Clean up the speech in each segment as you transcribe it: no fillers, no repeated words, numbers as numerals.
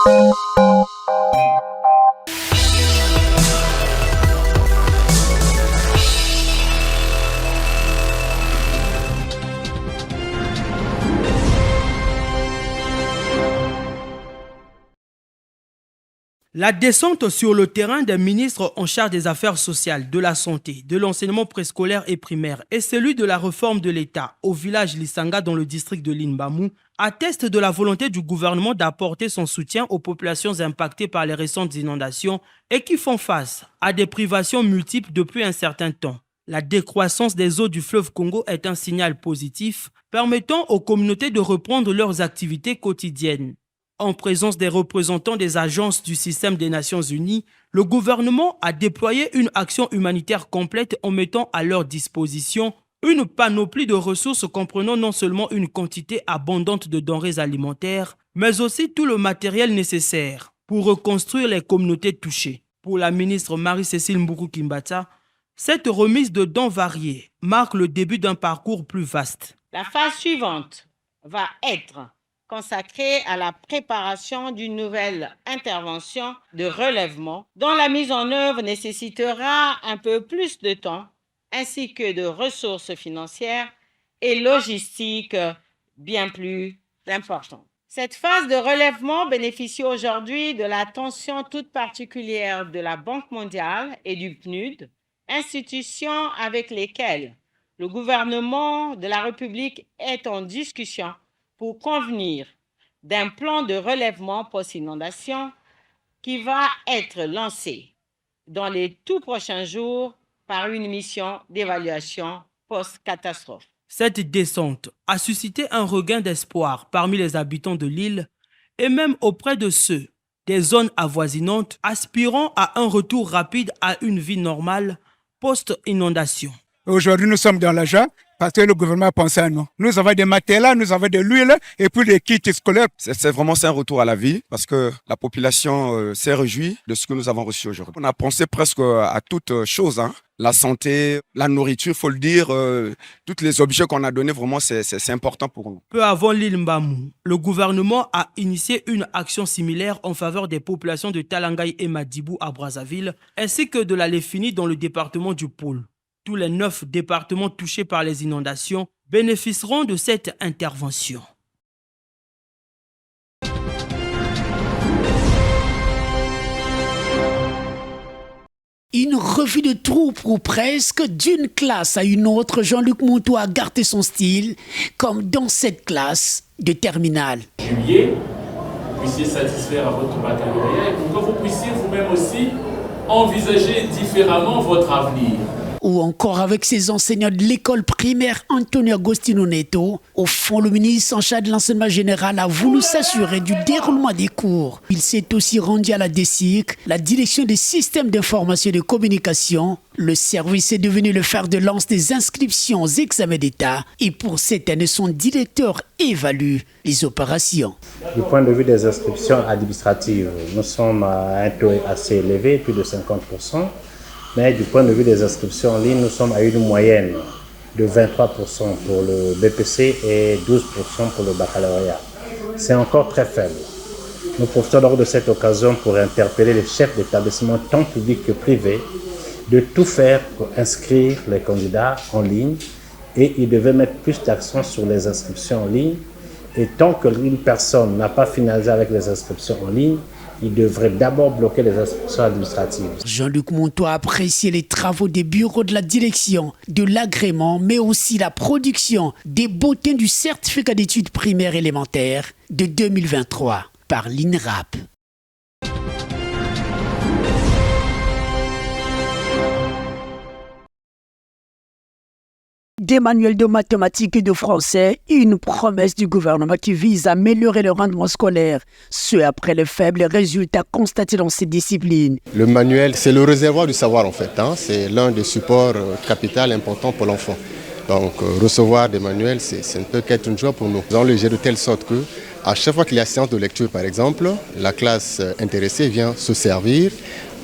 La descente sur le terrain des ministres en charge des affaires sociales, de la santé, de l'enseignement préscolaire et primaire et celui de la réforme de l'État au village Lisanga dans le district de Linbamou atteste de la volonté du gouvernement d'apporter son soutien aux populations impactées par les récentes inondations et qui font face à des privations multiples depuis un certain temps. La décroissance des eaux du fleuve Congo est un signal positif permettant aux communautés de reprendre leurs activités quotidiennes. En présence des représentants des agences du système des Nations Unies, le gouvernement a déployé une action humanitaire complète en mettant à leur disposition une panoplie de ressources comprenant non seulement une quantité abondante de denrées alimentaires, mais aussi tout le matériel nécessaire pour reconstruire les communautés touchées. Pour la ministre Marie-Cécile Mboukou-Kimbata, cette remise de dons variés marque le début d'un parcours plus vaste. La phase suivante va être consacrée à la préparation d'une nouvelle intervention de relèvement dont la mise en œuvre nécessitera un peu plus de temps ainsi que de ressources financières et logistiques bien plus importantes. Cette phase de relèvement bénéficie aujourd'hui de l'attention toute particulière de la Banque mondiale et du PNUD, institutions avec lesquelles le gouvernement de la République est en discussion pour convenir d'un plan de relèvement post-inondation qui va être lancé dans les tout prochains jours par une mission d'évaluation post-catastrophe. Cette descente a suscité un regain d'espoir parmi les habitants de l'île et même auprès de ceux des zones avoisinantes aspirant à un retour rapide à une vie normale post-inondation. Aujourd'hui, nous sommes dans la joie parce que le gouvernement a pensé à nous. Nous avons des matelas, nous avons de l'huile et puis des kits scolaires. C'est vraiment un retour à la vie parce que la population s'est réjouie de ce que nous avons reçu aujourd'hui. On a pensé presque à toutes choses, hein. La santé, la nourriture, il faut le dire, tous les objets qu'on a donnés, vraiment, c'est important pour nous. Peu avant l'île Mbamou, le gouvernement a initié une action similaire en faveur des populations de Talangaï et Madibou à Brazzaville, ainsi que de la Léfini dans le département du Pôle. Tous les 9 départements touchés par les inondations bénéficieront de cette intervention. Une revue de troupes ou presque d'une classe à une autre, Jean-Luc Montou a gardé son style, comme dans cette classe de terminale. Juillet, vous puissiez satisfaire à votre baccalauréat et pour que vous puissiez vous-même aussi envisager différemment votre avenir. Ou encore avec ses enseignants de l'école primaire Antonio Agostino Neto. Au fond, le ministre en charge de l'enseignement général a voulu s'assurer du déroulement des cours. Il s'est aussi rendu à la DSIC, la direction des systèmes d'information et de communication. Le service est devenu le fer de lance des inscriptions aux examens d'État. Et pour cette année, son directeur évalue les opérations. Du point de vue des inscriptions administratives, nous sommes à un taux assez élevé, plus de 50%. Mais du point de vue des inscriptions en ligne, nous sommes à une moyenne de 23% pour le BPC et 12% pour le baccalauréat. C'est encore très faible. Nous profitons donc de cette occasion pour interpeller les chefs d'établissement tant publics que privés de tout faire pour inscrire les candidats en ligne et ils devaient mettre plus d'accent sur les inscriptions en ligne. Et tant qu'une personne n'a pas finalisé avec les inscriptions en ligne, il devrait d'abord bloquer les inscriptions administratives. Jean-Luc Montou a apprécié les travaux des bureaux de la direction, de l'agrément, mais aussi la production des bulletins du certificat d'études primaires élémentaires de 2023 par l'INRAP. Des manuels de mathématiques et de français et une promesse du gouvernement qui vise à améliorer le rendement scolaire, ce après les faibles résultats constatés dans ces disciplines. Le manuel, c'est le réservoir du savoir en fait, hein. C'est l'un des supports capital importants pour l'enfant. Donc recevoir des manuels, ça ne peut qu'être une joie pour nous. Nous allons le gérer de telle sorte que à chaque fois qu'il y a séance de lecture par exemple, la classe intéressée vient se servir.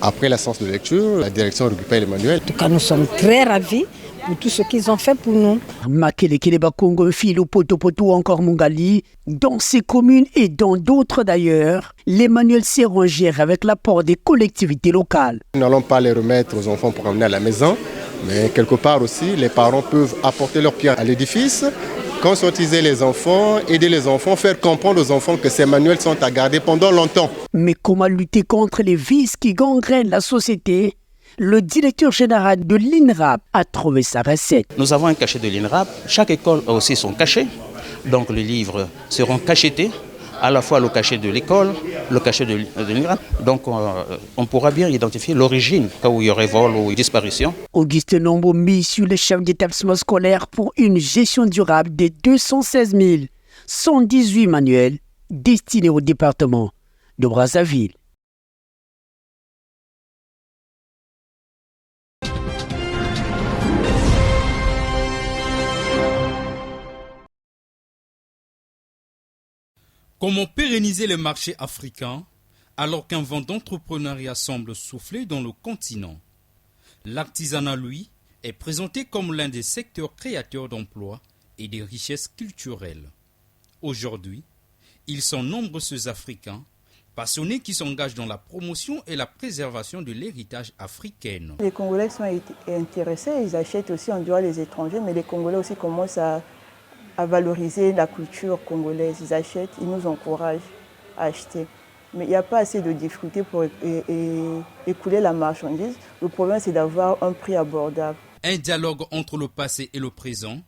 Après la séance de lecture, la direction récupère les manuels. En tout cas, nous sommes très ravis pour tout ce qu'ils ont fait pour nous. Makele Keleba Congo, Filo Poto Poto, encore Mongali, dans ces communes et dans d'autres d'ailleurs, les manuels s'érangèrent avec l'apport des collectivités locales. Nous n'allons pas les remettre aux enfants pour emmener à la maison, mais quelque part aussi, les parents peuvent apporter leur pierre à l'édifice, conscientiser les enfants, aider les enfants, faire comprendre aux enfants que ces manuels sont à garder pendant longtemps. Mais comment lutter contre les vices qui gangrènent la société? Le directeur général de l'INRAP a trouvé sa recette. Nous avons un cachet de l'INRAP. Chaque école a aussi son cachet. Donc les livres seront cachetés, à la fois le cachet de l'école, le cachet de l'INRAP. Donc on pourra bien identifier l'origine, cas où il y aurait vol ou disparition. Auguste Nombo mise sur les chefs d'établissement scolaire pour une gestion durable des 216 118 manuels destinés au département de Brazzaville. Comment pérenniser les marchés africains alors qu'un vent d'entrepreneuriat semble souffler dans le continent? L'artisanat, lui, est présenté comme l'un des secteurs créateurs d'emplois et des richesses culturelles. Aujourd'hui, ils sont nombreux ceux Africains passionnés qui s'engagent dans la promotion et la préservation de l'héritage africain. Les Congolais sont intéressés, ils achètent aussi en dehors les étrangers, mais les Congolais aussi commencent à valoriser la culture congolaise. Ils achètent, ils nous encouragent à acheter. Mais il n'y a pas assez de difficultés pour écouler la marchandise. Le problème, c'est d'avoir un prix abordable. Un dialogue entre le passé et le présent,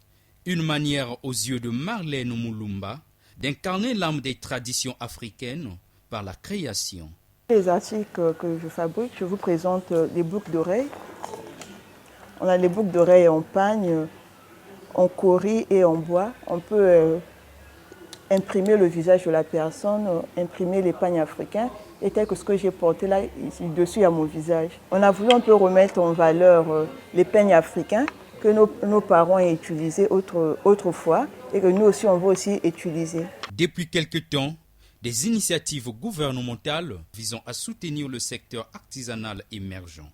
une manière aux yeux de Marlène Moulumba d'incarner l'âme des traditions africaines par la création. Les articles que je fabrique, je vous présente les boucles d'oreilles. On a les boucles d'oreilles en pagne, en cori et en bois. On peut imprimer le visage de la personne, imprimer les pagnes africains, et tel que ce que j'ai porté là, ici, dessus à mon visage. On a voulu un peu remettre en valeur les peignes africains que nos parents ont utilisés autrefois et que nous aussi on veut aussi utiliser. Depuis quelque temps, des initiatives gouvernementales visant à soutenir le secteur artisanal émergent.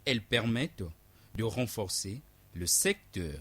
Elles permettent de renforcer le secteur.